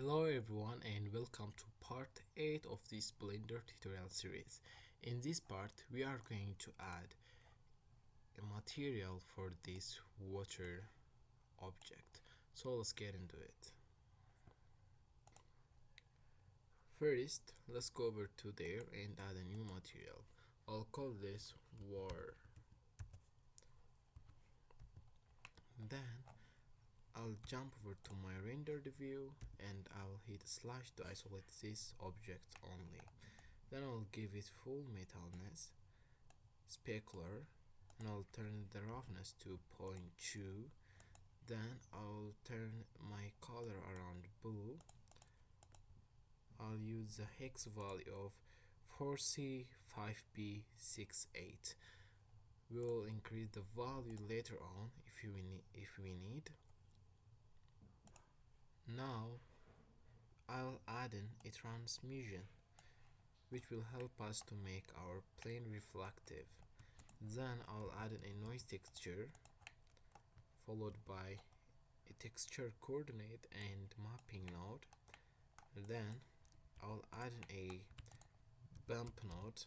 Hello everyone and welcome to part 8 of this Blender tutorial series. In this part we are going to add a material for this water object. So let's get into it. First let's go over to there and add a new material. I'll call this water. Then I'll jump over to my rendered view and I'll hit slash to isolate this object only. Then I'll give it full metalness, specular, and I'll turn the roughness to 0.2. Then I'll turn my color around blue. I'll use the hex value of 4C5B68. We'll increase the value later on if we need. Now I'll add in a transmission which will help us to make our plane reflective. Then I'll add in a noise texture followed by a texture coordinate and mapping node. Then I'll add in a bump node.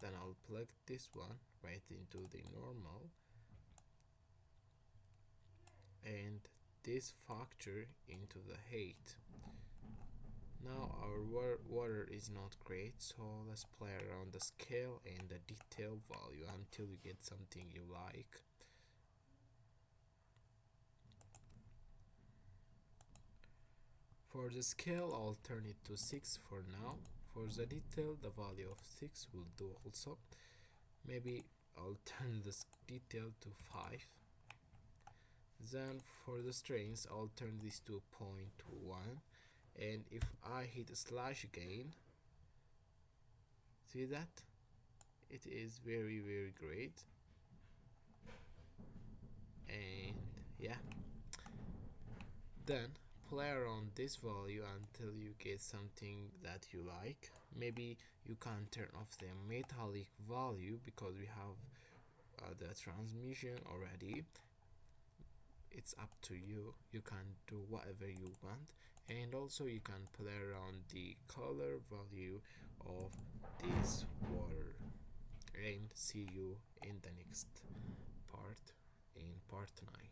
Then I'll plug this one right into the normal and this factor into the height. Now our water is not great, so let's play around the scale and the detail value until you get something you like. For the scale I'll turn it to 6 for now. For the detail the value of 6 will do also. Maybe I'll turn this detail to 5. Then for the strength I'll turn this to 0.1, and if I hit slash again, see that it is very great. And yeah, then play around this value until you get something that you like. Maybe you can turn off the metallic value because we have the transmission already. It's up to you. You can do whatever you want, and also you can play around the color value of this water. And see you in the next part, in part 9.